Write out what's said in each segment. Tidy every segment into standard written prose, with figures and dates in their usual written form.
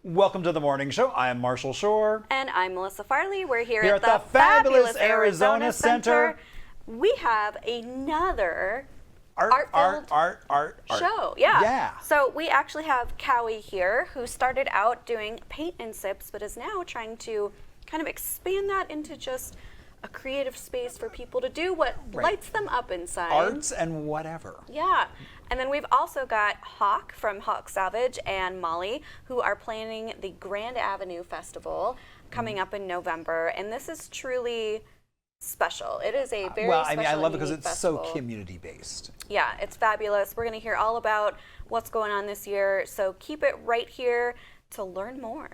Welcome to the morning show. I am Marshall Shore. And I'm Melissa Farley. We're here at the fabulous Arizona Center. We have another Art show. Yeah. Yeah. So we actually have Kaui here, who started out doing paint and sips, but is now trying to kind of expand that into just a creative space for people to do what lights them up inside. Arts and whatever. Yeah. And then we've also got Hawk from Salvage and Molly, who are planning the Grand Avenue Festival coming up in November. And this is truly special. It is a very special I love it because it's festival. so community-based. Yeah, it's fabulous. We're going to hear all about what's going on this year. So keep it right here to learn more.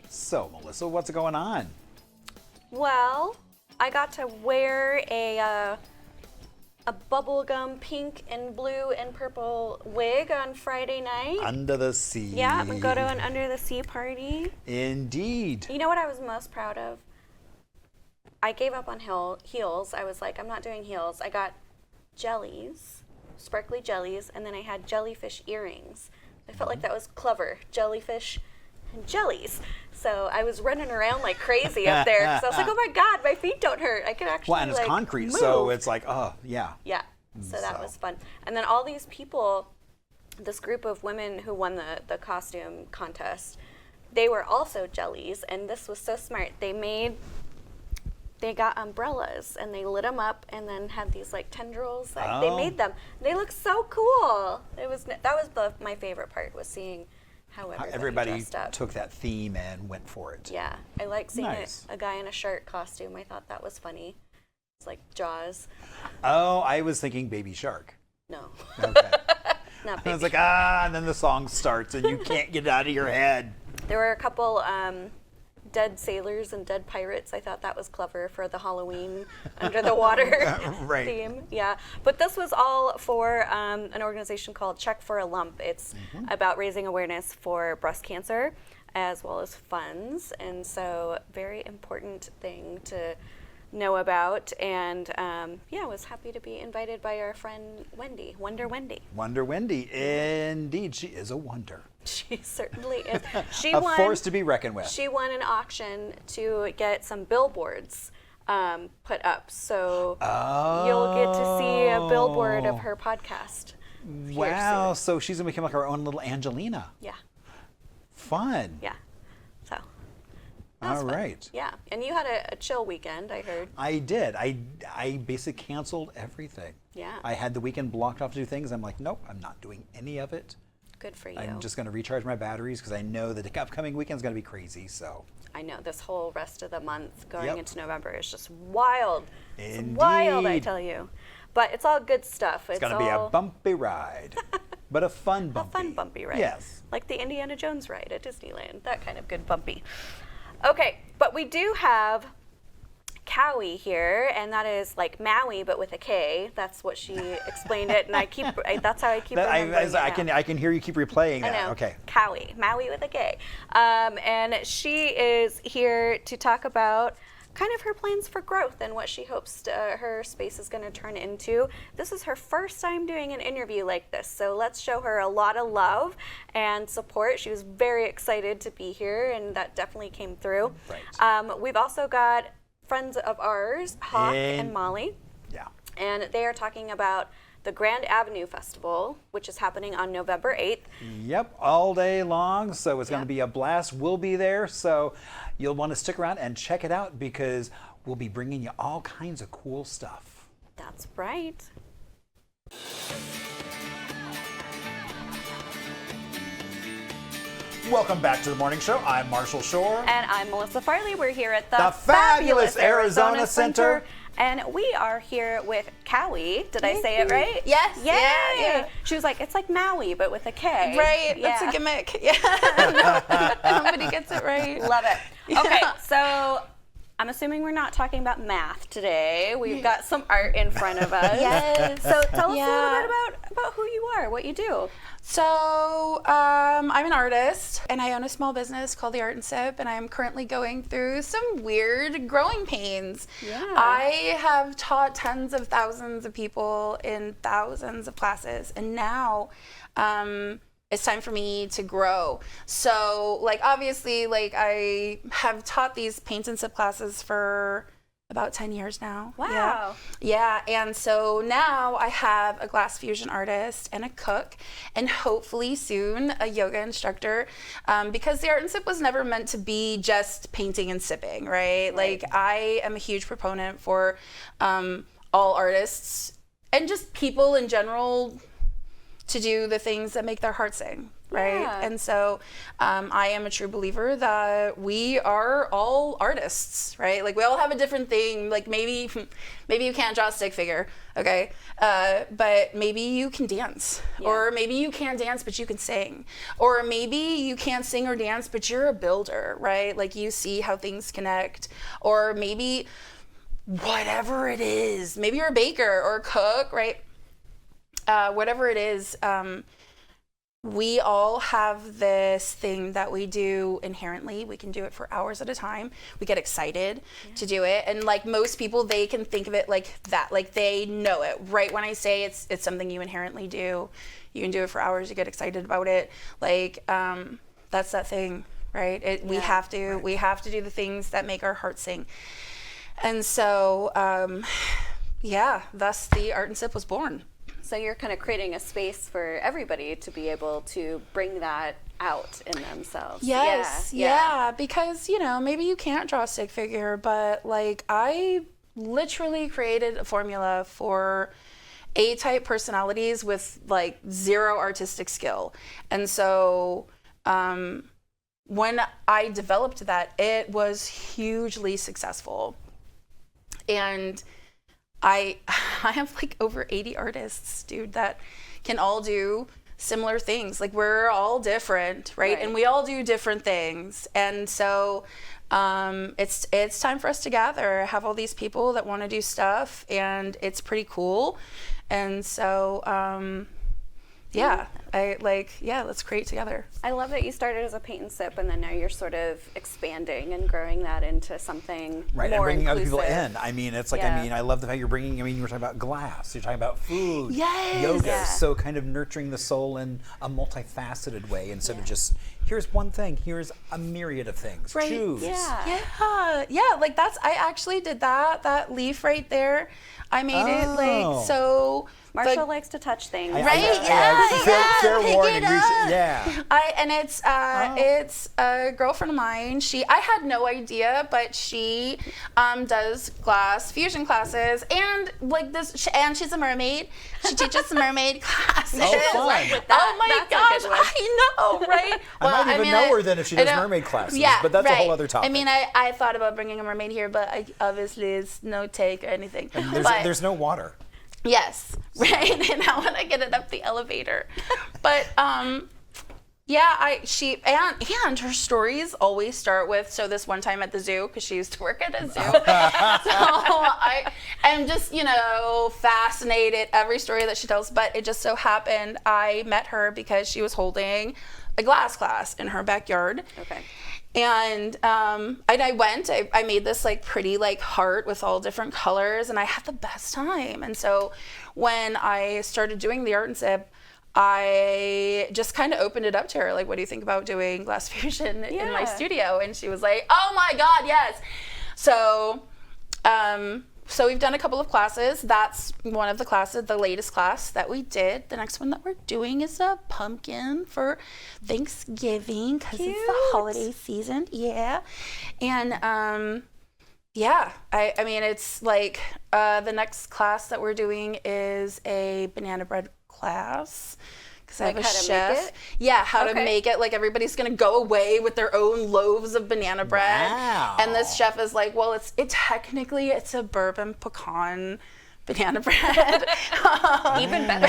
So, Melissa, what's going on? Well, I got to wear a bubblegum pink and blue and purple wig on Friday night. Under the sea. Yeah, I'm going to go to an Under the Sea party. Indeed. You know what I was most proud of? I gave up on heels. I was like, I'm not doing heels. I got jellies, sparkly jellies, and then I had jellyfish earrings. I felt like that was clever. Jellyfish and jellies. So I was running around like crazy up there because I was like, oh my God, my feet don't hurt. I can actually and it's concrete, move. so it's like, oh, yeah. Yeah, so that was fun. And then all these people, this group of women who won the costume contest, they were also jellies, and this was so smart. They got umbrellas, and they lit them up, and then had these like tendrils. They made them. They look so cool. That was my favorite part, was seeing how everybody dressed up. Took that theme and went for it. Yeah, I like seeing Nice. a guy in a shark costume. I thought that was funny. It's like Jaws. Oh, I was thinking Baby Shark. No. Okay. Not I was baby. like, and then the song starts, and you can't get it out of your head. There were a couple dead sailors and dead pirates. I thought that was clever for the Halloween under the water Right. theme. Yeah, but this was all for an organization called Check for a Lump. It's about raising awareness for breast cancer as well as funds, and so very important thing to know about. And I was happy to be invited by our friend Wendy, Wonder Wendy. Wonder Wendy, indeed, she is a wonder. She certainly is. She A won, force to be reckoned with. She won an auction to get some billboards put up. So you'll get to see a billboard of her podcast. here Wow, soon. so she's going to become like our own little Angelina. Yeah. Fun. Yeah. So. All right. Yeah. And you had a chill weekend, I heard. I did. I basically canceled everything. Yeah. I had the weekend blocked off to do things. I'm like, nope, I'm not doing any of it. Good for you. I'm just going to recharge my batteries because I know that the upcoming weekend's going to be crazy. So. I know this whole rest of the month going Yep. into November is just wild. Indeed. It's wild, I tell you. But it's all good stuff. It's going to be a bumpy ride, but a fun bumpy. A fun bumpy ride. Yes. Like the Indiana Jones ride at Disneyland. That kind of good bumpy. Okay, but we do have Kaui here, and that is like Maui, but with a K. That's what she explained it, and that's how I keep remembering it now. I can hear you keep replaying I that. know. Okay. Kaui, Maui with a K. And she is here to talk about kind of her plans for growth and what she hopes her space is going to turn into. This is her first time doing an interview like this, so let's show her a lot of love and support. She was very excited to be here, and that definitely came through. Right. We've also got friends of ours, Hawk and Molly. Yeah. And they are talking about the Grand Avenue Festival, which is happening on November 8th. Yep, all day long. So it's going to Yep. be a blast. We'll be there. So you'll want to stick around and check it out because we'll be bringing you all kinds of cool stuff. That's right. Welcome back to the morning show. I'm Marshall Shore. And I'm Melissa Farley. We're here at the fabulous Arizona Center. And we are here with Kaui. Did I say it right? Yes. Yay! Yeah. She was like, it's like Maui, but with a K. Right. Yeah. That's a gimmick. Yeah. Nobody gets it right. Love it. Okay, so I'm assuming we're not talking about math today. We've got some art in front of us. Yes. So tell us a little bit about who you are, what you do. So I'm an artist, and I own a small business called The Art and Sip, and I'm currently going through some weird growing pains. Yeah. I have taught tens of thousands of people in thousands of classes, and now it's time for me to grow. So, like, obviously, like, I have taught these paint and sip classes for about 10 years now. Wow. Yeah, and so now I have a glass fusion artist and a cook, and hopefully soon a yoga instructor, because the Art and Sip was never meant to be just painting and sipping, right? Like, I am a huge proponent for all artists and just people in general to do the things that make their heart sing, right? Yeah. And so I am a true believer that we are all artists, right? Like, we all have a different thing. Like, maybe you can't draw a stick figure, okay? But maybe you can dance. Yeah. Or maybe you can't dance, but you can sing. Or maybe you can't sing or dance, but you're a builder, right? Like, you see how things connect. Or maybe whatever it is. Maybe you're a baker or a cook, right? Whatever it is, we all have this thing that we do inherently. We can do it for hours at a time. We get excited to do it. And like most people, they can think of it like that. Like, they know it. Right when I say it's something you inherently do, you can do it for hours. You get excited about it. Like, that's that thing, right? We have to do the things that make our heart sing. And so, thus the Art and Sip was born. So you're kind of creating a space for everybody to be able to bring that out in themselves. Yes, yeah, because, maybe you can't draw a stick figure, but like, I literally created a formula for A-type personalities with like zero artistic skill. And so when I developed that, it was hugely successful. And I have like over 80 artists, dude, that can all do similar things. Like, we're all different, right? And we all do different things. And so it's time for us to gather, have all these people that want to do stuff, and it's pretty cool. And so let's create together. I love that you started as a paint and sip, and then now you're sort of expanding and growing that into something more and bringing inclusive. other people in. I mean, it's like, I love the fact you're bringing, you were talking about glass, you're talking about food, yoga, so kind of nurturing the soul in a multifaceted way instead of just, here's one thing, here's a myriad of things, choose. Like, I actually did that leaf right there. I made it like, so Marshall likes to touch things. Fair warning. It's a girlfriend of mine. I had no idea, but she does glass fusion classes, and like this, and she's a mermaid. She teaches mermaid classes. Oh, my gosh, I know, right? I might even know her then if she does mermaid classes. But that's a whole other topic. I mean, I thought about bringing a mermaid here, but obviously it's no take or anything. And there's no water. Yes, right. And I want to get it up the elevator, but and her stories always start with, so this one time at the zoo, because she used to work at a zoo. So I am just fascinated every story that she tells. But it just so happened I met her because she was holding a glass class in her backyard. Okay. And I went, I made this like pretty like heart with all different colors, and I had the best time. And so when I started doing the Art and Sip, I just kind of opened it up to her. Like, what do you think about doing glass fusion in my studio? And she was like, oh my God, yes. So, so we've done a couple of classes. That's one of the classes, the latest class that we did. The next one that we're doing is a pumpkin for Thanksgiving, because it's the holiday season. Yeah. And I mean, it's like the next class that we're doing is a banana bread class. Because I have a chef. How to make it. Like, everybody's going to go away with their own loaves of banana bread. Wow. And this chef is like, well, it's a bourbon pecan banana bread. Even better.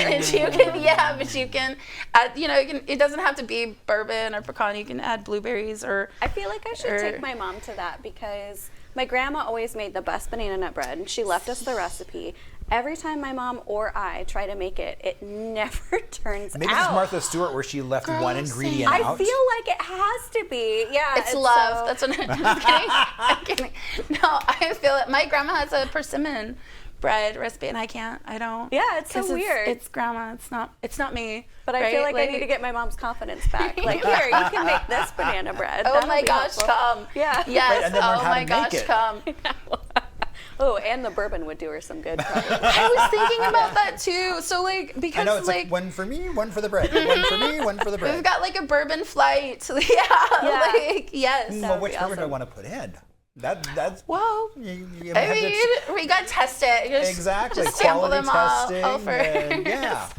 But you can add, it doesn't have to be bourbon or pecan. You can add blueberries or. I feel like I should take my mom to that because my grandma always made the best banana nut bread, and she left us the recipe. Every time my mom or I try to make it, it never turns out. Maybe it's Martha Stewart where she left one ingredient out. I feel like it has to be. Yeah. It's love. That's what I'm kidding. No, I feel it. My grandma has a persimmon bread recipe, and I don't. Yeah, it's so weird. It's grandma. It's not me. But I feel like I need to get my mom's confidence back. Like, here, you can make this banana bread. Oh my gosh, come. Yeah. Yes. Right, and then learn oh how my to gosh, make it. come. Oh, and the bourbon would do her some good. Probably. I was thinking about that too. So because I know it's like one for me, one for the bread. One for me, one for the bread. We've got a bourbon flight. Yes. Well, which bourbon do I want to put in? That's well. We got to test it. Exactly. Just sample Quality them testing. all first. Yeah.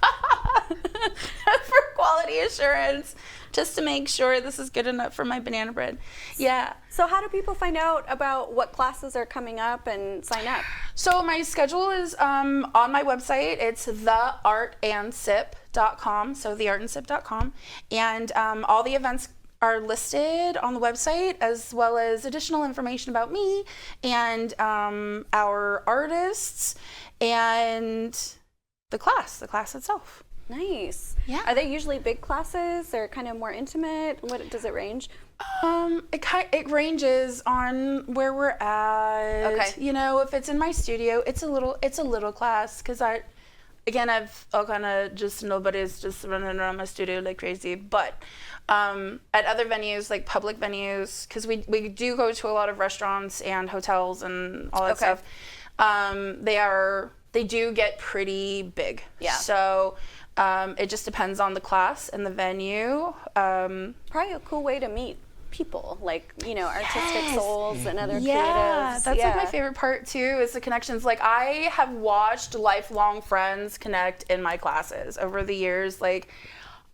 For quality assurance, just to make sure this is good enough for my banana bread. Yeah. So how do people find out about what classes are coming up and sign up? So my schedule is on my website. It's theartandsip.com. So theartandsip.com, and all the events are listed on the website, as well as additional information about me and our artists and the class itself. Nice. Yeah. Are they usually big classes or kind of more intimate? What does it range? It ranges on where we're at. Okay. If it's in my studio, it's a little class because I've all kind of just nobody's just running around my studio like crazy. But at other venues, like public venues, because we do go to a lot of restaurants and hotels and all that stuff. They do get pretty big. Yeah. So it just depends on the class and the venue. Probably a cool way to meet people, like, artistic souls and other Yeah, creatives. that's like my favorite part too, is the connections. Like, I have watched lifelong friends connect in my classes over the years. Like,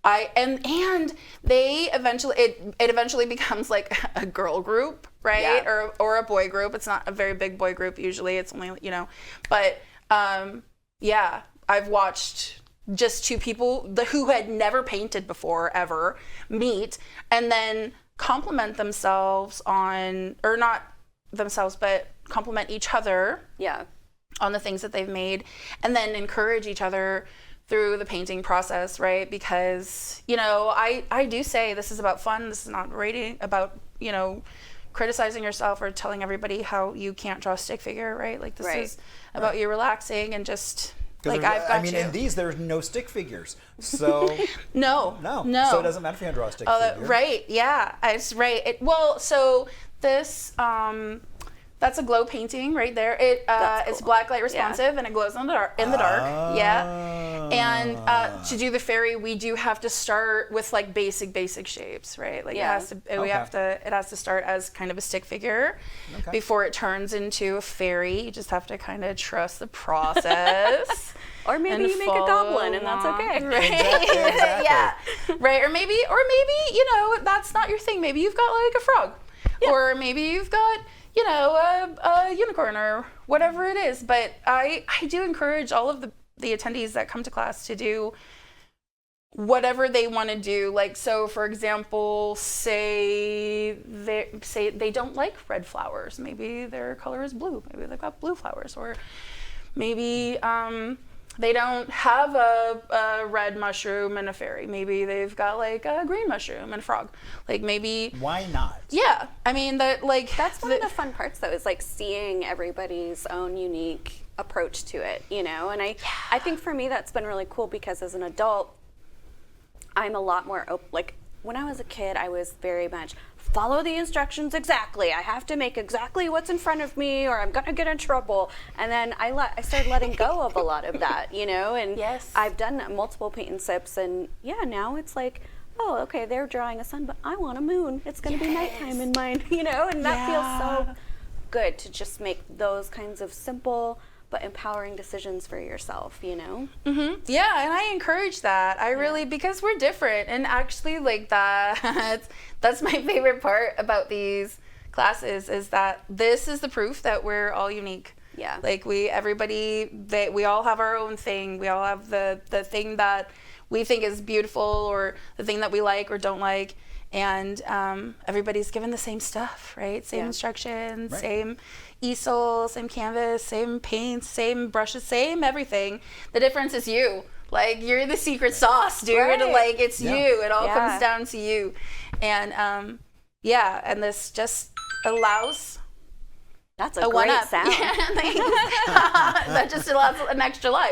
and they eventually, it eventually becomes like a girl group, right? Yeah. Or a boy group. It's not a very big boy group usually. It's only, but I've watched just two people who had never painted before ever meet and then compliment themselves or not themselves, but compliment each other on the things that they've made, and then encourage each other through the painting process, right? Because, I do say this is about fun. This is not about, criticizing yourself or telling everybody how you can't draw a stick figure, right? Like, this is about you relaxing and just... Like, I've got you. In these, there's no stick figures. So... No. So it doesn't matter if you can't draw a stick figure. Right, yeah. It's right. So this... that's a glow painting right there. It's black light responsive and it glows in the dark. Yeah. And to do the fairy, we do have to start with like basic shapes, right? Like it has to start as kind of a stick figure before it turns into a fairy. You just have to kind of trust the process. Or maybe you make a goblin and that's okay. Right. Exactly. Yeah. Right. Or maybe that's not your thing. Maybe you've got like a frog. Yeah. Or maybe you've got a unicorn or whatever it is. But I do encourage all of the attendees that come to class to do whatever they want to do. Like, so for example, say they don't like red flowers. Maybe their color is blue. Maybe they've got blue flowers. Or maybe they don't have a red mushroom and a fairy. Maybe they've got like a green mushroom and a frog. Like, maybe... Why not? Yeah. I mean, that's one of the fun parts, though, is like seeing everybody's own unique approach to it, And I think for me that's been really cool because as an adult, I'm a lot more open. Like, when I was a kid, I was very much follow the instructions exactly. I have to make exactly what's in front of me or I'm going to get in trouble. And then I started letting go of a lot of that, And yes. I've done multiple paint and sips and now it's like, oh, okay, they're drawing a sun, but I want a moon. It's going to be nighttime in mine, And that feels so good to just make those kinds of simple but empowering decisions for yourself, Mm-hmm. Yeah, and I encourage that. I really, because we're different, and actually, like that's my favorite part about these classes is that this is the proof that we're all unique. Yeah. Like we all have our own thing. We all have the thing that we think is beautiful, or the thing that we like or don't like. And everybody's given the same stuff, right? Same instructions, Right. same easel, same canvas, same paints, same brushes, same everything. The difference is you. Like, you're the secret sauce, dude. Right. Like, it's Yeah. you. It all Yeah. comes down to you. And and this just allows That's a a great one-up. sound. Yeah, thanks. That just allows an extra life.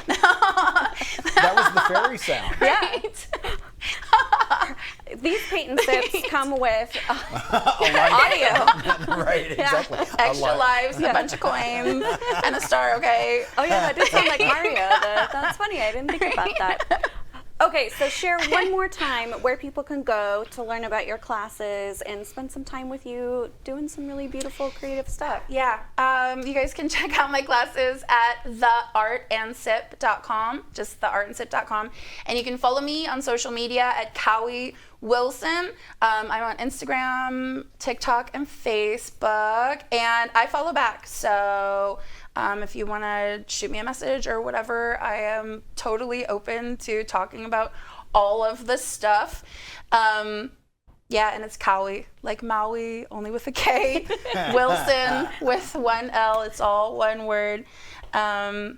That was the fairy sound. Right. These paint and sips come with Audio. Right, exactly. Extra lives, a bunch of coins, and a star, okay? Oh yeah, that did sound like Mario. That's funny. I didn't think about that. Okay, so share one more time where people can go to learn about your classes and spend some time with you doing some really beautiful, creative stuff. Yeah, you guys can check out my classes at theartandsip.com, just theartandsip.com. And you can follow me on social media at Kaui Wilson. I'm on Instagram, TikTok, and Facebook, and I follow back. So if you want to shoot me a message or whatever, I am totally open to talking about all of this stuff. Yeah, and it's Kaui, like Maui, only with a K. Wilson with one L. It's all one word. Yeah.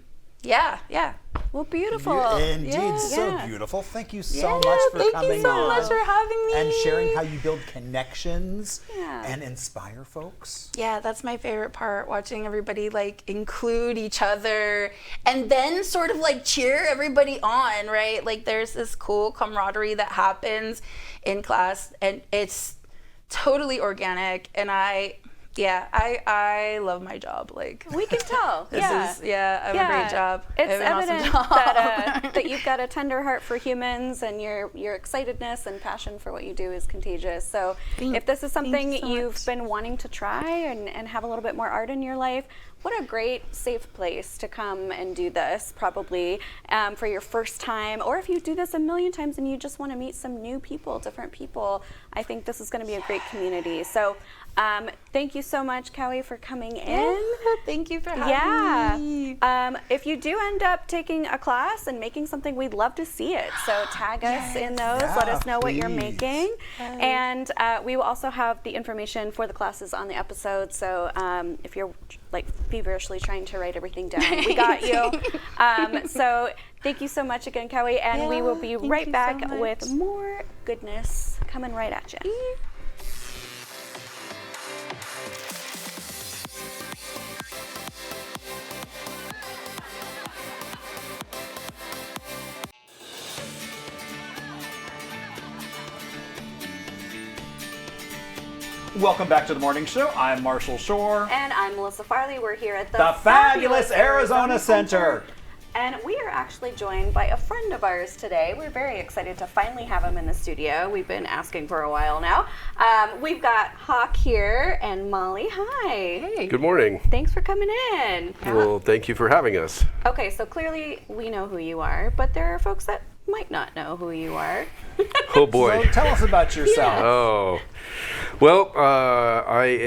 Well, beautiful. Indeed, so Yeah. beautiful. Thank you so much for coming Thank you so much for having me. and sharing how you build connections Yeah. and inspire folks. Yeah, that's my favorite part, watching everybody like include each other and then sort of like cheer everybody on, right? Like there's this cool camaraderie that happens in class, and it's totally organic, and I love my job. Like, We can tell. I have a great job. I It's have an awesome evident job. that you've got a tender heart for humans, and your excitedness and passion for what you do is contagious. So if this is something you so you've much. been wanting to try and have a little bit more art in your life, what a great safe place to come and do this, probably for your first time, or if you do this a million times and you just want to meet some new people, different people. I think this is going to be a great community. So thank you so much, Kaui, for coming in. Thank you for having me. If you do end up taking a class and making something, we'd love to see it. So tag us in those. Let us know what you're please. making. And we will also have the information for the classes on the episode. So if you're like feverishly trying to write everything down, we got you. So thank you so much again, Kaui. And we will be right back with more goodness coming right at you. Welcome back to the morning show. I'm Marshall Shore. And I'm Melissa Farley. We're here at The fabulous Arizona Center. And we are actually joined by a friend of ours today. We're very excited to finally have him in the studio. We've been asking for a while now. We've got Hawk here and Molly. Hi. Hey. Good morning. Thanks for coming in. Well, thank you for having us. Okay, so clearly we know who you are, but there are folks that might not know who you are. Oh boy. So tell us about yourself. Oh, well, I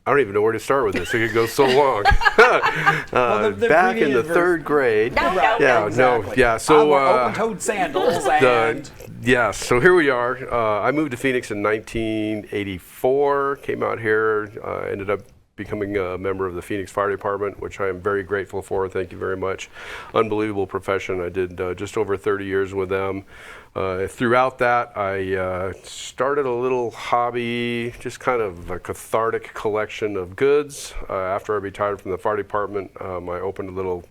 don't even know where to start with this. It could go so long. the Back in the previous third grade. No. Exactly. So open-toed sandals and yes. So here we are. I moved to Phoenix in 1984. Came out here. Ended up becoming a member of the Phoenix Fire Department, which I am very grateful for. Thank you very much. Unbelievable profession. I did just over 30 years with them. Throughout that, I started a little hobby, just kind of a cathartic collection of goods. After I retired from the fire department, I opened a little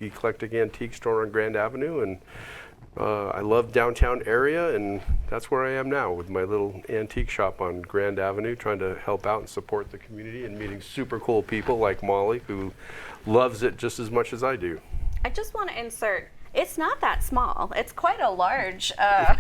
eclectic antique store on Grand Avenue, and I love downtown area, and that's where I am now with my little antique shop on Grand Avenue, trying to help out and support the community and meeting super cool people like Molly, who loves it just as much as I do. I just want to insert, it's not that small. It's quite a large and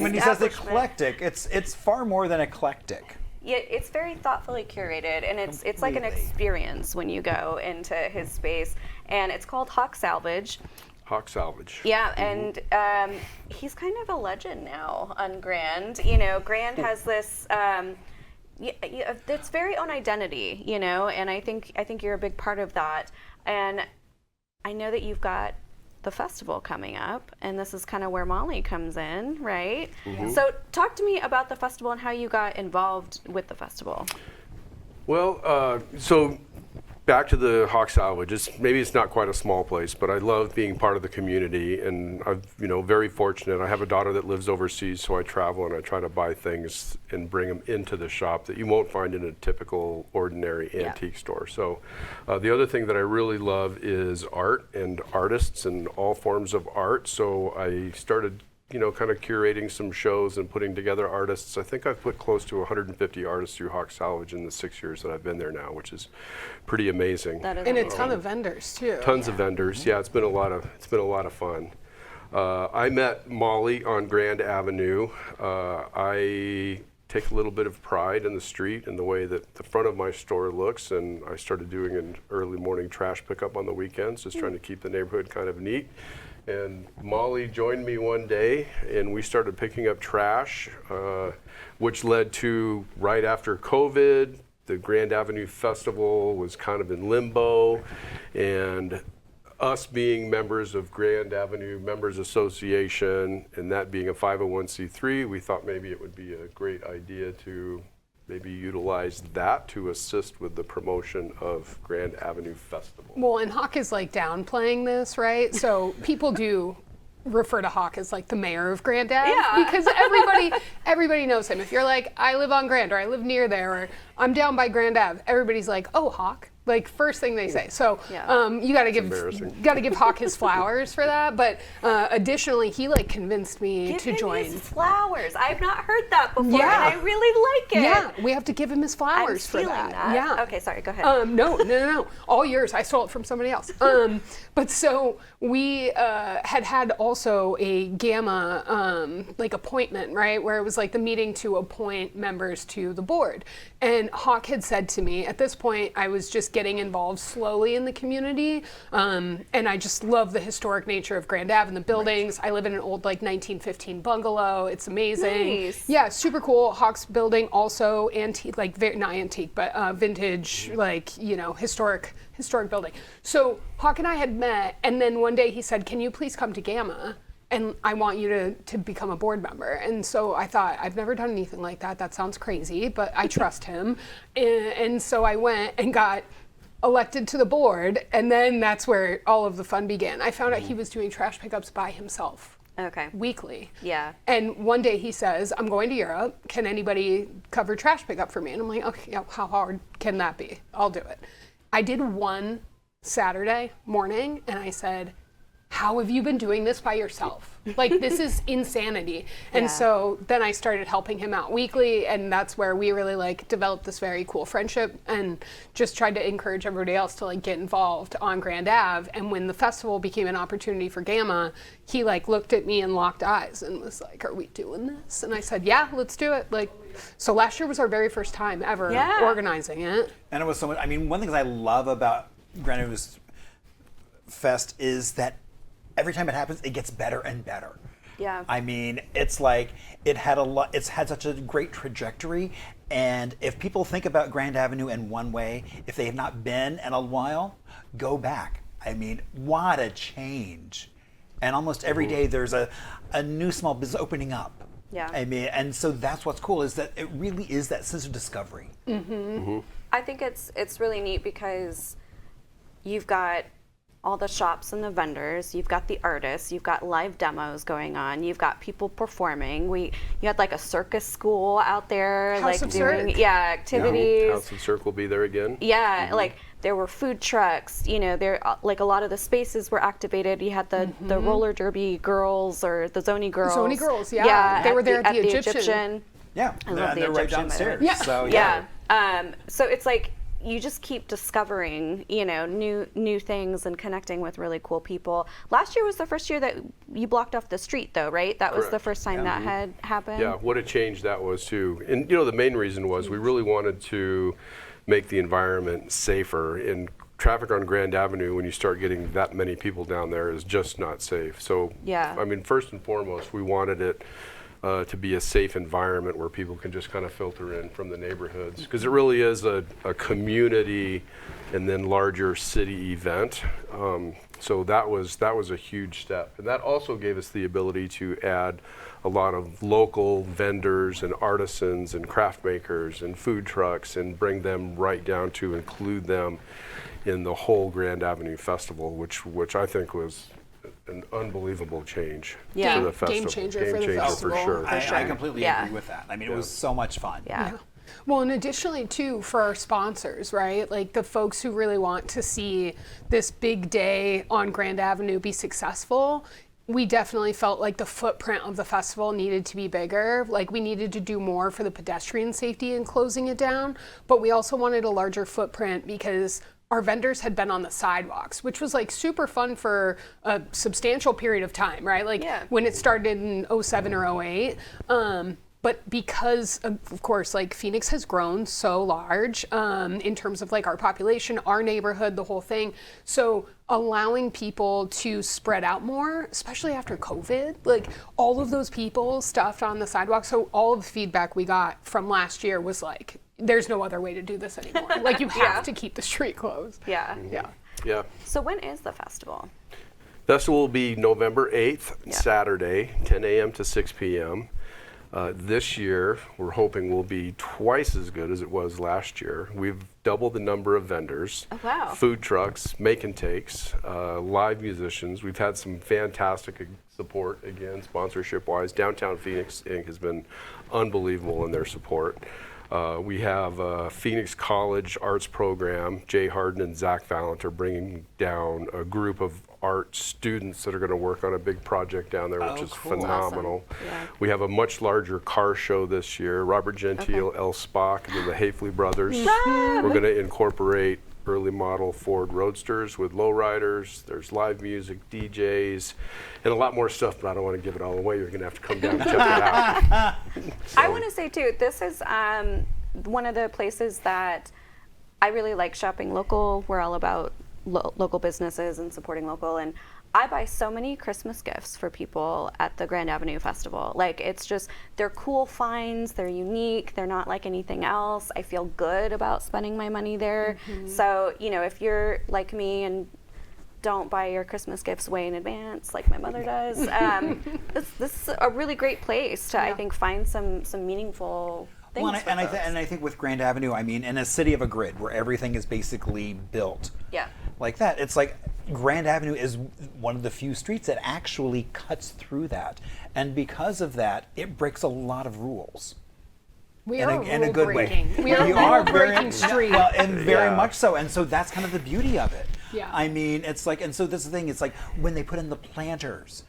when he says establishment. eclectic, it's far more than eclectic. Yeah, it's very thoughtfully curated, and it's like an Completely. experience when you go into his space. And it's called Hawk Salvage. Hawk Salvage. Yeah, and he's kind of a legend now on Grand. You know, Grand has this it's very own identity, you know, and I think you're a big part of that. And I know that you've got the festival coming up, and this is kind of where Molly comes in, right? Mm-hmm. So talk to me about the festival and how you got involved with the festival. Well, so back to the Hawk Salvage. Maybe it's not quite a small place, but I love being part of the community, and I'm very fortunate. I have a daughter that lives overseas, so I travel and I try to buy things and bring them into the shop that you won't find in a typical ordinary antique store. So the other thing that I really love is art and artists and all forms of art. So I started kind of curating some shows and putting together artists. I think I've put close to 150 artists through Hawk Salvage in the 6 years that I've been there now, which is pretty amazing. And a ton of vendors too. Tons of vendors. Yeah, it's been a lot of fun. I met Molly on Grand Avenue. I take a little bit of pride in the street and the way that the front of my store looks, and I started doing an early morning trash pickup on the weekends, just trying to keep the neighborhood kind of neat. And Molly joined me one day, and we started picking up trash, which led to, right after COVID, the Grand Avenue Festival was kind of in limbo, and us being members of Grand Avenue Members Association, and that being a 501c3, we thought maybe it would be a great idea to maybe utilize that to assist with the promotion of Grand Avenue Festival. Well, and Hawk is like downplaying this, right? So people do refer to Hawk as like the mayor of Grand Ave, because everybody knows him. If you're like, I live on Grand, or I live near there, or I'm down by Grand Ave, everybody's like, oh, Hawk. Like, first thing they say. So you gotta give Hawk his flowers for that. But additionally, he like convinced me to join. Give him his flowers. I've not heard that before, and I really like it. Yeah, we have to give him his flowers for that. Yeah. Okay, sorry. Go ahead. No. All yours. I stole it from somebody else. But so we had also a Gamma like appointment, right, where it was like the meeting to appoint members to the board. And Hawk had said to me, at this point, I was just getting involved slowly in the community, and I just love the historic nature of Grand Ave and the buildings. I live in an old like 1915 bungalow. It's amazing. Nice. Yeah, super cool. Hawk's building also antique, like not antique, but vintage, like historic building. So Hawk and I had met, and then one day he said, "Can you please come to Gamma? And I want you to become a board member." And so I thought, I've never done anything like that. That sounds crazy, but I trust him. And so I went and got elected to the board, and then that's where all of the fun began. I found out he was doing trash pickups by himself. Okay. Weekly. Yeah. And one day he says, "I'm going to Europe. Can anybody cover trash pickup for me?" And I'm like, okay, how hard can that be? I'll do it. I did one Saturday morning, and I said, "How have you been doing this by yourself? Like, this is insanity." And so then I started helping him out weekly, and that's where we really like developed this very cool friendship, and just tried to encourage everybody else to like get involved on Grand Ave. And when the festival became an opportunity for Gamma, he like looked at me and locked eyes and was like, "Are we doing this?" And I said, "Yeah, let's do it." Like, so last year was our very first time ever organizing it. And it was so much, I mean, one of the things I love about Grand Ave's Fest is that every time it happens, it gets better and better. Yeah. I mean, it's like it's had such a great trajectory, and if people think about Grand Avenue in one way, if they have not been in a while, go back. I mean, what a change. And almost every day there's a new small business opening up. Yeah. I mean, and so that's what's cool, is that it really is that sense of discovery. Mm-hmm. Mm-hmm. I think it's really neat because you've got all the shops and the vendors, you've got the artists, you've got live demos going on, you've got people performing. You had like a circus school out there, House like of doing Cirque. activities. House of Cirque will be there again. Yeah, like there were food trucks, there like a lot of the spaces were activated. You had the roller derby girls, or the Zoni girls. Zoni girls, yeah. They were there at the Egyptian. Yeah, I love the they're right Egyptian downstairs. Yeah. So, so it's like you just keep discovering, new things and connecting with really cool people. Last year was the first year that you blocked off the street, though, right? That was the first time that had happened. Yeah, what a change that was too. And the main reason was we really wanted to make the environment safer. And traffic on Grand Avenue, when you start getting that many people down there, is just not safe. So, I mean, first and foremost, we wanted it to be a safe environment where people can just kind of filter in from the neighborhoods, because it really is a community and then larger city event. So that was a huge step, and that also gave us the ability to add a lot of local vendors and artisans and craft makers and food trucks, and bring them right down to include them in the whole Grand Avenue Festival, which I think was an unbelievable change to the festival. Game changer for the festival. For sure. I completely agree with that. I mean, it was so much fun. Yeah. Well, and additionally, too, for our sponsors, right? Like the folks who really want to see this big day on Grand Avenue be successful, we definitely felt like the footprint of the festival needed to be bigger. Like we needed to do more for the pedestrian safety and closing it down, but we also wanted a larger footprint because our vendors had been on the sidewalks, which was like super fun for a substantial period of time, right? Like when it started in 07 or 08. But because of course, like Phoenix has grown so large in terms of like our population, our neighborhood, the whole thing. So allowing people to spread out more, especially after COVID, like all of those people stuffed on the sidewalk. So all of the feedback we got from last year was like, there's no other way to do this anymore. Like you have to keep the street closed. Yeah. Yeah. So when is the festival? Festival will be November 8th, Saturday, 10 a.m. to 6 p.m. This year, we're hoping will be twice as good as it was last year. We've doubled the number of vendors, food trucks, make and takes, live musicians. We've had some fantastic support, again, sponsorship-wise. Downtown Phoenix Inc. has been unbelievable in their support. We have a Phoenix College arts program. Jay Harden and Zach Valent are bringing down a group of art students that are going to work on a big project down there, which is phenomenal. Awesome. Yeah. We have a much larger car show this year. Robert Gentile, El Spock, and then the Hafley brothers. We're going to incorporate early model Ford Roadsters with lowriders. There's live music, DJs, and a lot more stuff, but I don't want to give it all away. You're going to have to come down and check it out. I want to say too, this is one of the places that I really like shopping local. We're all about local businesses and supporting local, and I buy so many Christmas gifts for people at the Grand Avenue Festival. Like it's just, they're cool finds, they're unique, they're not like anything else. I feel good about spending my money there. So, you know, if you're like me and don't buy your Christmas gifts way in advance like my mother does, this is a really great place to, I think, find some meaningful things. Well, and I think with Grand Avenue, I mean, in a city of a grid where everything is basically built like that, it's like Grand Avenue is one of the few streets that actually cuts through that. And because of that, it breaks a lot of rules. We are in a good way. We are breaking street. Well, and very much so. And so that's kind of the beauty of it. Yeah. I mean, it's like, and so this is the thing, it's like when they put in the planters,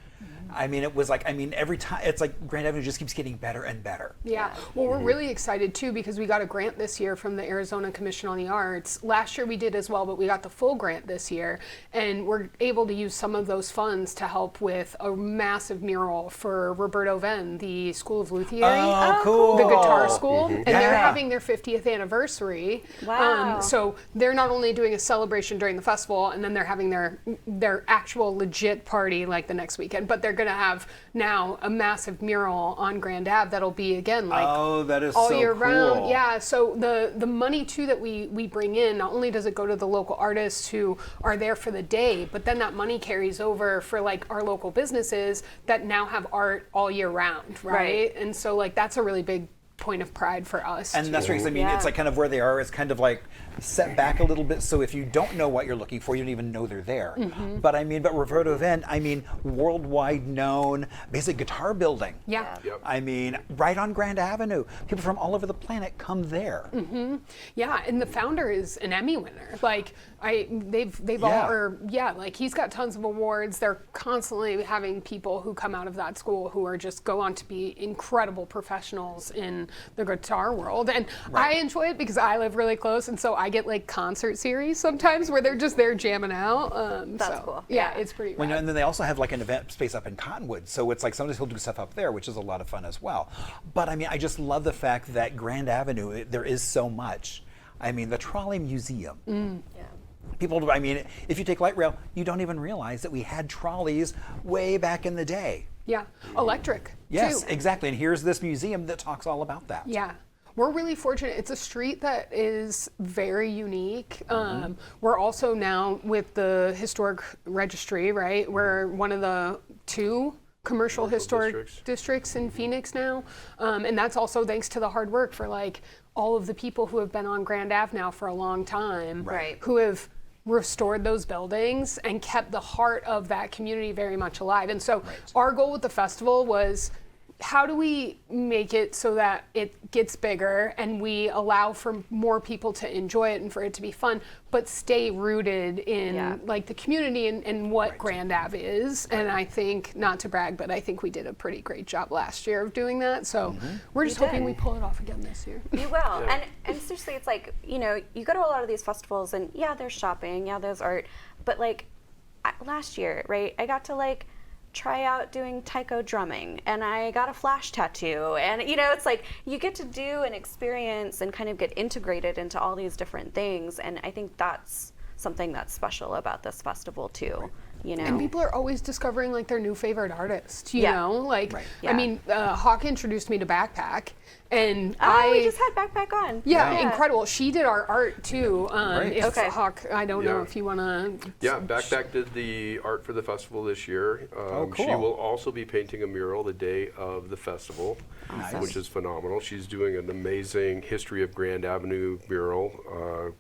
I mean, it was like, I mean, every time, it's like Grand Avenue just keeps getting better and better. Yeah. Well, we're really excited too because we got a grant this year from the Arizona Commission on the Arts. Last year we did as well, but we got the full grant this year. And we're able to use some of those funds to help with a massive mural for Roberto Venn, the School of Luthier. Oh, cool. The guitar school. And they're having their 50th anniversary. Wow. So they're not only doing a celebration during the festival, and then they're having their actual legit party like the next weekend, but they're going to have now a massive mural on Grand Ave that'll be again like that is all so year cool. round. Yeah, so the money too that we bring in, not only does it go to the local artists who are there for the day, but then that money carries over for like our local businesses that now have art all year round, right? And so like that's a really big point of pride for us. And that's right. I mean, it's like kind of where they are. It's kind of like set back a little bit. So if you don't know what you're looking for, you don't even know they're there. But I mean, Roberto Venn, I mean, worldwide known basic guitar building. Yeah. I mean, right on Grand Avenue. People from all over the planet come there. Yeah, and the founder is an Emmy winner. Like they've all like he's got tons of awards. They're constantly having people who come out of that school who are just go on to be incredible professionals in the guitar world. And I enjoy it because I live really close, and so I get like concert series sometimes where they're just there jamming out. That's cool. Yeah, it's pretty rad. And then they also have like an event space up in Cottonwood, so it's like sometimes he'll do stuff up there, which is a lot of fun as well. But I mean, I just love the fact that Grand Avenue, there is so much. I mean, the Trolley Museum. People, I mean, if you take light rail, you don't even realize that we had trolleys way back in the day. Yeah, electric. Yes, too. exactly. And here's this museum that talks all about that. Yeah. We're really fortunate. It's a street that is very unique. We're also now with the historic registry, right? We're one of the 2 commercial historic districts in Phoenix now. And that's also thanks to the hard work for like all of the people who have been on Grand Ave now for a long time, Right. who have restored those buildings and kept the heart of that community very much alive. And so our goal with the festival was, how do we make it so that it gets bigger and we allow for more people to enjoy it and for it to be fun, but stay rooted in like the community and what Grand Ave is. And I think, not to brag, but I think we did a pretty great job last year of doing that. So we're just hoping we pull it off again this year. You will. And seriously, it's like, you know, you go to a lot of these festivals and yeah, there's shopping, yeah, there's art, but like last year, right, I got to like try out doing taiko drumming and I got a flash tattoo, and you know, it's like you get to do an experience and kind of get integrated into all these different things, and I think that's something that's special about this festival too. You know, and people are always discovering like their new favorite artist, you know, like I mean, Hawk introduced me to Backpack, and we just had Backpack on. Incredible. She did our art too. Hawk, I don't know if you want to. Yeah, Backpack did the art for the festival this year. Cool. She will also be painting a mural the day of the festival, which is phenomenal. She's doing an amazing History of Grand Avenue mural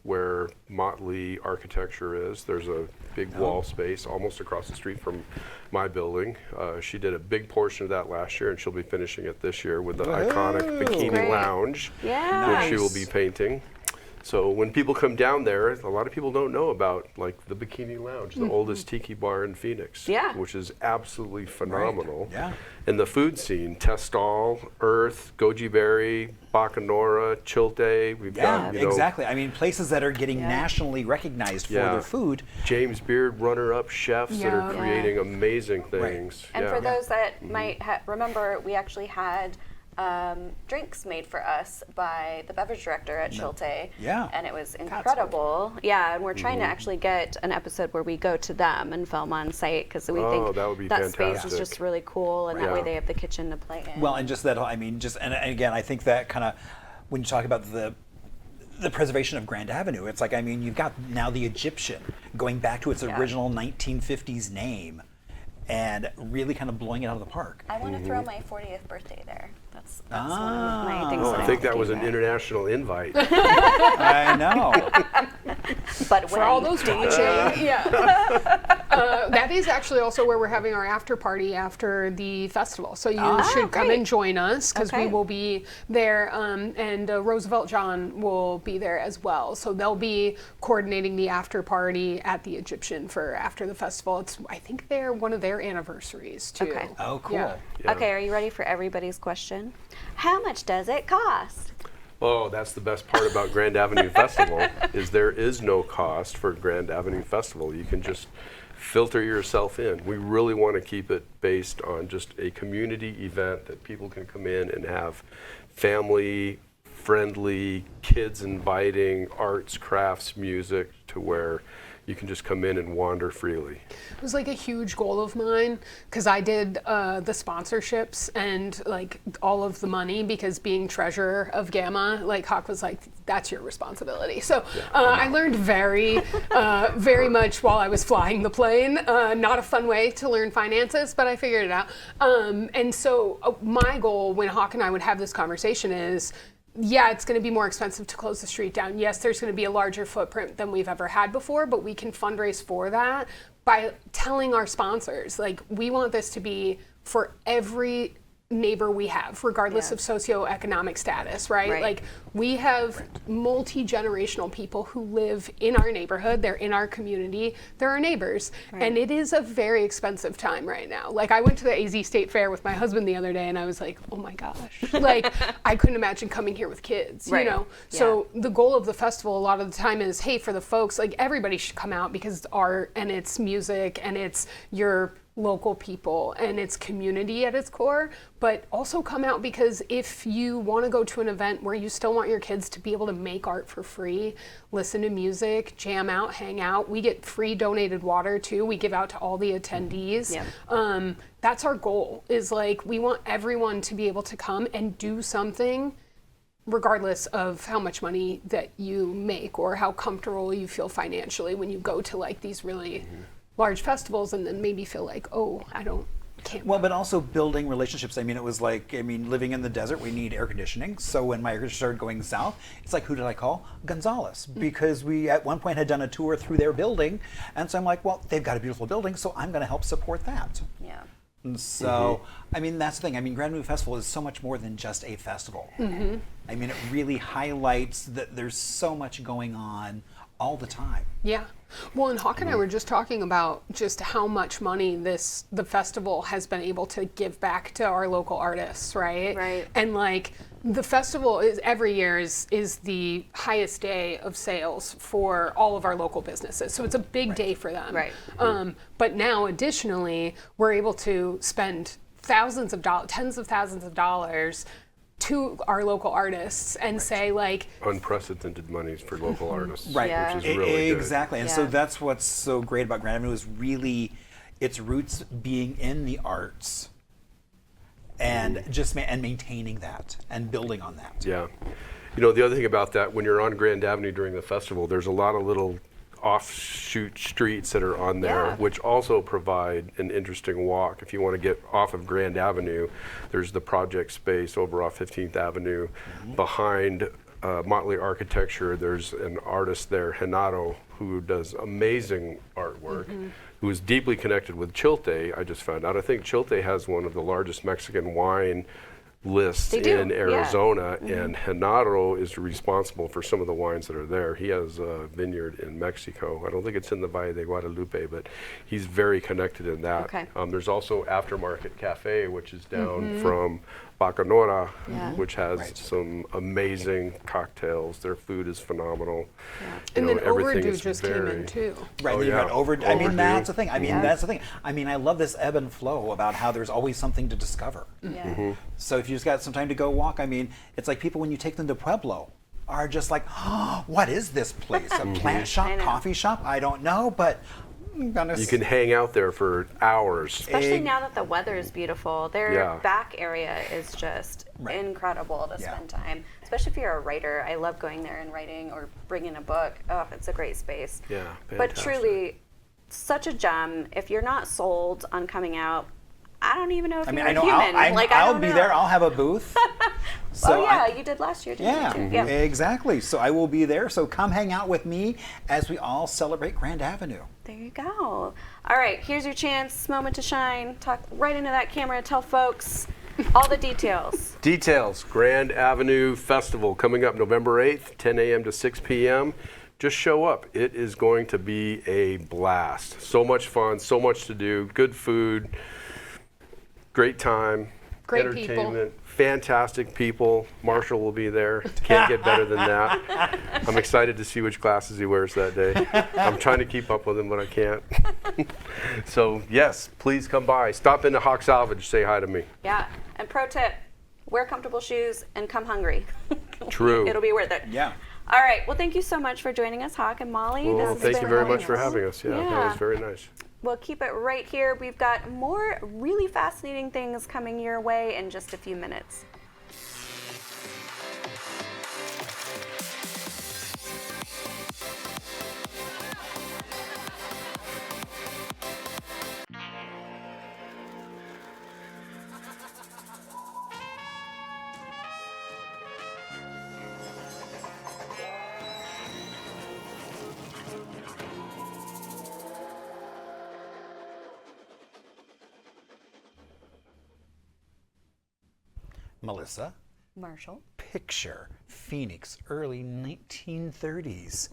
where motley architecture is. There's a big wall space almost across the street from my building. She did a big portion of that last year, and she'll be finishing it this year with the iconic Bikini Lounge, which she will be painting. So when people come down there, a lot of people don't know about like the Bikini Lounge, the oldest tiki bar in Phoenix, which is absolutely phenomenal. And the food scene, Testal, Earth, Goji Berry, Bacanora, Chilte. We've got, you know, exactly. I mean, places that are getting nationally recognized for their food. James Beard runner-up chefs that are creating amazing things. And for those that might remember, we actually had drinks made for us by the beverage director at Chilte. And it was incredible. And we're trying to actually get an episode where we go to them and film on site, because we think that space is just really cool, and that way they have the kitchen to play in. Well, and just that, I mean, just, and again, I think that kind of, when you talk about the preservation of Grand Avenue, it's like, I mean, you've got now the Egyptian going back to its original 1950s name and really kind of blowing it out of the park. I want to throw my 40th birthday there. That's one of my things. I think that was an international invite. I know. But for all those watching, that is actually also where we're having our after party after the festival. So you should come and join us, because we will be there, and Roosevelt John will be there as well. So they'll be coordinating the after party at the Egyptian for after the festival. It's, I think, they're one of their anniversaries too. Oh, cool. Okay, are you ready for everybody's question? How much does it cost? Oh, that's the best part about Grand Avenue Festival, is there is no cost for Grand Avenue Festival. You can just filter yourself in. We really want to keep it based on just a community event that people can come in and have family friendly, kids inviting, arts, crafts, music, to where you can just come in and wander freely. It was like a huge goal of mine, because I did the sponsorships and like all of the money, because being treasurer of Gamma, like Hawk was like, that's your responsibility. So I learned very much while I was flying the plane. Not a fun way to learn finances, but I figured it out. And so my goal when Hawk and I would have this conversation is, it's going to be more expensive to close the street down. Yes, there's going to be a larger footprint than we've ever had before, but we can fundraise for that by telling our sponsors, like, we want this to be for every neighbor we have, regardless of socioeconomic status, right? Like, we have multi-generational people who live in our neighborhood, they're in our community, they're our neighbors, and it is a very expensive time right now. Like, I went to the AZ State Fair with my husband the other day, and I was like, oh my gosh, like, I couldn't imagine coming here with kids, you know? So the goal of the festival a lot of the time is, hey, for the folks, like, everybody should come out, because it's art, and it's music, and it's your local people and it's community at its core, but also come out because if you want to go to an event where you still want your kids to be able to make art for free, listen to music, jam out, hang out, we get free donated water too. We give out to all the attendees. Yeah. That's our goal, is like we want everyone to be able to come and do something regardless of how much money that you make or how comfortable you feel financially when you go to like these really large festivals and then maybe feel like, oh, can't. Well, but also building relationships. I mean, it was like, living in the desert, we need air conditioning. So when my air conditioner started going south, it's like, who did I call? Gonzalez. Because we at one point had done a tour through their building. And so I'm like, well, they've got a beautiful building, so I'm going to help support that. Yeah. And so, that's the thing. Grand Avenue Festival is so much more than just a festival. It really highlights that there's so much going on all the time. Yeah. Well, and Hawk and I were just talking about just how much money the festival has been able to give back to our local artists, right? Right. And like the festival is every year is the highest day of sales for all of our local businesses. So it's a big day for them. Right. But now additionally, we're able to spend thousands of dollars, tens of thousands of dollars to our local artists and say like unprecedented monies for local artists, Right. Yeah. which is really good. Exactly. And so that's what's so great about Grand Avenue is really its roots being in the arts and just and maintaining that and building on that. Yeah. The other thing about that, when you're on Grand Avenue during the festival, there's a lot of little offshoot streets that are on there, Yeah. which also provide an interesting walk. If you want to get off of Grand Avenue, there's the project space over off 15th Avenue. Behind Motley Architecture, there's an artist there, Renato, who does amazing artwork, who is deeply connected with Chilte, I just found out. I think Chilte has one of the largest Mexican wine lists They do, in Arizona, and Renato is responsible for some of the wines that are there. He has a vineyard in Mexico. I don't think it's in the Valle de Guadalupe, but he's very connected in that. Okay. There's also Aftermarket Cafe, which is down from Bacanora, which has some amazing cocktails. Their food is phenomenal. and then everything Overdue is just came very- in too. Right, Oh, then you've yeah. got Overdue. Overdue. That's the thing. That's the thing. I love this ebb and flow about how there's always something to discover. Yeah. So if you just got some time to go walk, it's like people when you take them to Pueblo are just like, oh, what is this place? A plant I shop, know. coffee shop? I don't know, but I'm gonna You can hang out there for hours. Especially now that the weather is beautiful. Their Yeah. back area is just incredible to spend time. Especially if you're a writer. I love going there and writing or bringing a book. Oh, it's a great space. Yeah, But fantastic. truly, such a gem. If you're not sold on coming out, I don't even know if you're I a know human. I'll be there. I'll have a booth. So oh yeah, you did last year, didn't you? Yeah, exactly. So I will be there. So come hang out with me as we all celebrate Grand Avenue. There you go. All right, here's your chance, moment to shine. Talk right into that camera. Tell folks all the details. Details, Grand Avenue Festival coming up November 8th, 10 a.m. to 6 p.m. Just show up. It is going to be a blast. So much fun, so much to do, good food, great time, Great entertainment, fantastic people. Marshall will be there. Can't get better than that. I'm excited to see which glasses he wears that day. I'm trying to keep up with him, but I can't. So yes, please come by. Stop into Hawk Salvage. Say hi to me. Yeah, and pro tip, wear comfortable shoes and come hungry. True. It'll be worth it. Yeah. All right, well, thank you so much for joining us, Hawk and Molly. Well, This has thank you been very really much for nice. having us. Yeah, that was very nice. We'll keep it right here. We've got more really fascinating things coming your way in just a few minutes. Melissa, Marshall. picture Phoenix, early 1930s.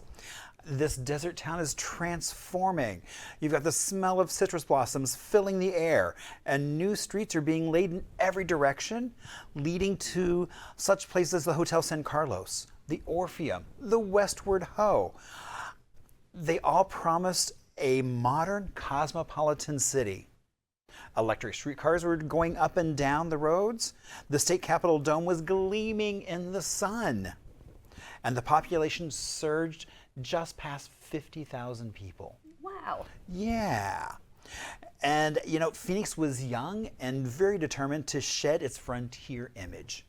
This desert town is transforming. You've got the smell of citrus blossoms filling the air, and new streets are being laid in every direction, leading to such places as the Hotel San Carlos, the Orpheum, the Westward Ho. They all promised a modern cosmopolitan city. Electric streetcars were going up and down the roads. The state capitol dome was gleaming in the sun. And the population surged just past 50,000 people. Wow. Yeah. And, you know, Phoenix was young and very determined to shed its frontier image.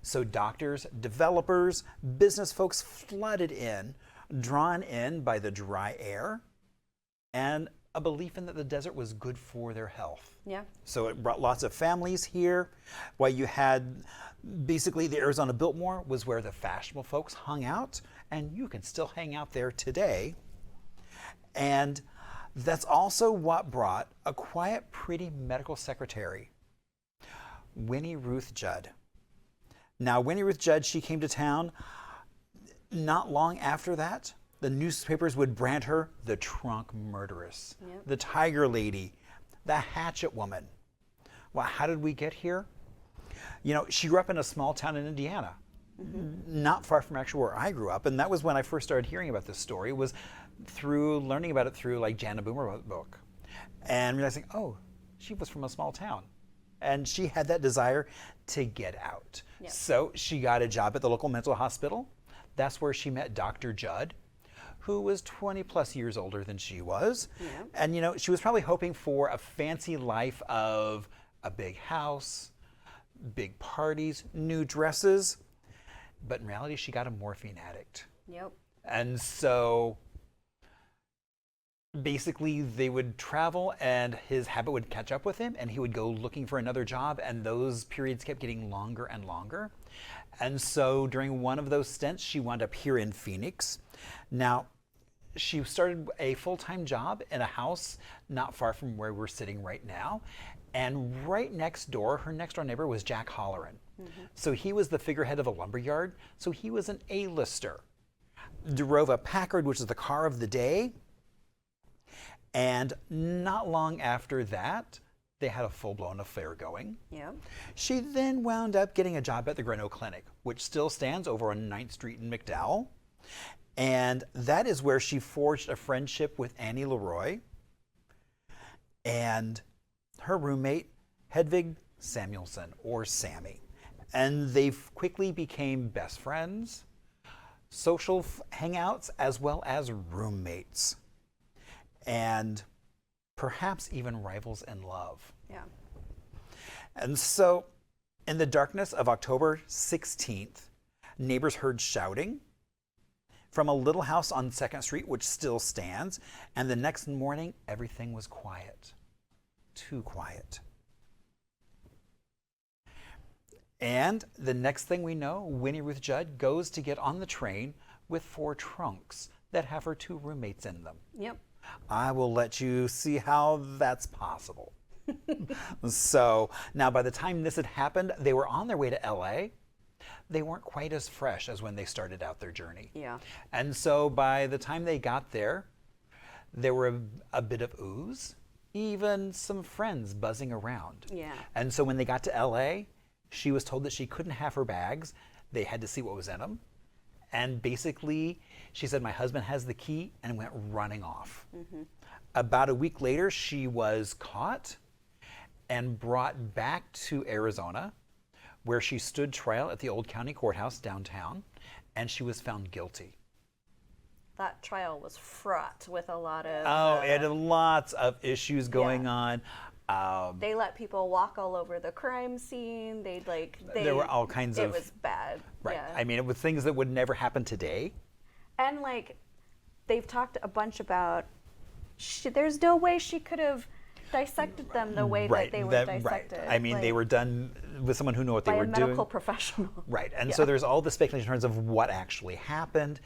So doctors, developers, business folks flooded in, drawn in by the dry air and a belief in that the desert was good for their health. Yeah. So it brought lots of families here. While you had basically the Arizona Biltmore was where the fashionable folks hung out, and you can still hang out there today. And that's also what brought a quiet, pretty medical secretary, Winnie Ruth Judd. Now, Winnie Ruth Judd, she came to town. Not long after that, the newspapers would brand her the trunk murderess, the tiger lady, the hatchet woman. Well, how did we get here? You know, she grew up in a small town in Indiana, not far from actually where I grew up. And that was when I first started hearing about this story, was through learning about it through like Jana Boomer book and realizing, oh, she was from a small town. And she had that desire to get out. Yep. So she got a job at the local mental hospital. That's where she met Dr. Judd, who was 20 plus years older than she was. Yep. And, you know, she was probably hoping for a fancy life of a big house, big parties, new dresses. But in reality, she got a morphine addict. Yep. And so basically they would travel and his habit would catch up with him and he would go looking for another job, and those periods kept getting longer and longer. And so during one of those stints, she wound up here in Phoenix. Now, she started a full-time job in a house not far from where we're sitting right now. And right next door, her next door neighbor was Jack Holleran. So he was the figurehead of a lumber yard. So he was an A-lister. Drove a Packard, which is the car of the day. And not long after that, they had a full-blown affair going. Yeah. She then wound up getting a job at the Grinnell Clinic, which still stands over on 9th Street in McDowell. And that is where she forged a friendship with Annie Leroy and her roommate, Hedvig Samuelson, or Sammy. And they quickly became best friends, social hangouts, as well as roommates. And perhaps even rivals in love. Yeah. And so, in the darkness of October 16th, neighbors heard shouting from a little house on 2nd Street, which still stands, and the next morning, everything was quiet. Too quiet. And the next thing we know, Winnie Ruth Judd goes to get on the train with 4 trunks that have her 2 roommates in them. Yep. I will let you see how that's possible. So now by the time this had happened, they were on their way to LA. They weren't quite as fresh as when they started out their journey. Yeah. And so by the time they got there, there were a bit of ooze, even some friends buzzing around. Yeah. And so when they got to LA, she was told that she couldn't have her bags. They had to see what was in them. And basically, she said, my husband has the key, and went running off. About a week later, she was caught and brought back to Arizona, where she stood trial at the old county courthouse downtown, and she was found guilty. That trial was fraught with a lot of... Oh, it had lots of issues going on. They let people walk all over the crime scene. There were all kinds of... It was bad. Right. Yeah. I mean, it was things that would never happen today. And they've talked a bunch about, there's no way she could have dissected them the way that they were dissected. Right. I mean, they were done with someone who knew what they were doing. By a medical professional. Right. And so there's all the speculation in terms of what actually happened.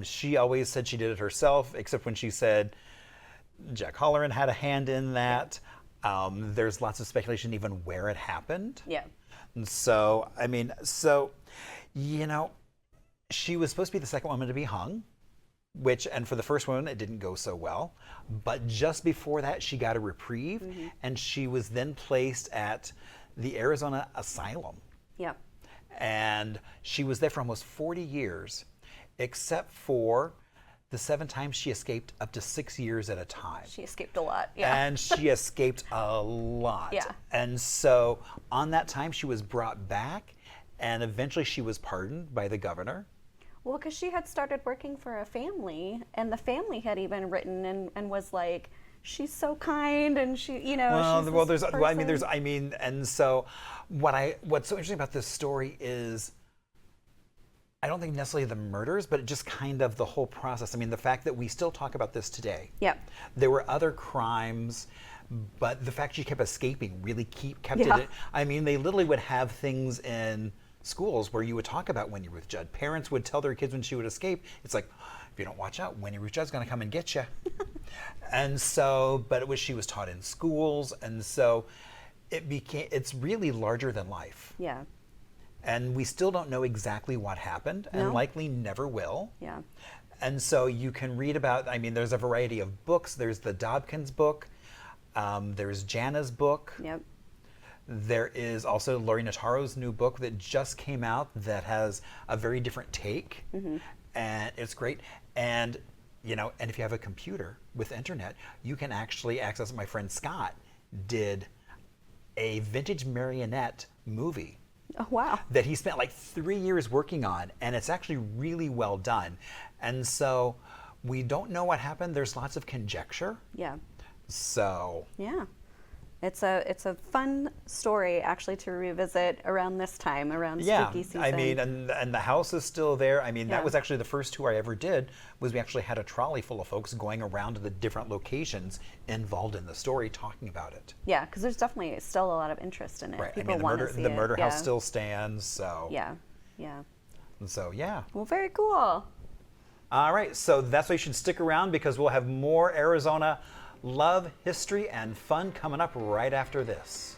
She always said she did it herself, except when she said Jack Holleran had a hand in that. There's lots of speculation even where it happened. Yeah. And so, I mean, you know, she was supposed to be the second woman to be hung, and for the first one, it didn't go so well. But just before that, she got a reprieve, and she was then placed at the Arizona Asylum. Yeah. And she was there for almost 40 years, except for the 7 times she escaped up to 6 years at a time. She escaped a lot. Yeah. And she escaped a lot. Yeah. And so on that time, she was brought back, and eventually she was pardoned by the governor. Well, because she had started working for a family, and the family had even written and was like, she's so kind, and she, you know, and so what's so interesting about this story is, I don't think necessarily the murders, but just kind of the whole process. I mean, the fact that we still talk about this today. Yep. There were other crimes, but the fact she kept escaping really kept Yeah. it. I mean, they literally would have things in schools where you would talk about Winnie Ruth Judd. Parents would tell their kids when she would escape, it's like, if you don't watch out, Winnie Ruth Judd's going to come and get you. And so, but she was taught in schools, and so it's really larger than life. Yeah. And we still don't know exactly what happened, and likely never will. Yeah. And so you can read about, I mean, there's a variety of books. There's the Dobkins book. There's Jana's book. Yep. There is also Laurie Notaro's new book that just came out that has a very different take. And it's great. And, you know, and if you have a computer with internet, you can actually access, my friend Scott did a vintage marionette movie. Oh, wow. That he spent like 3 years working on, and it's actually really well done. And so we don't know what happened. There's lots of conjecture. Yeah. So. Yeah. It's a fun story actually to revisit around this time, around spooky season. I mean, and the house is still there. I mean, Yeah. that was actually the first tour I ever did, was we actually had a trolley full of folks going around to the different locations involved in the story talking about it. Yeah, because there's definitely still a lot of interest in it. Right. People I mean, want to see the it. murder house Yeah. still stands, so. Yeah. Yeah. And so, yeah. Well, very cool. All right, so that's why you should stick around, because we'll have more Arizona love, history, and fun coming up right after this.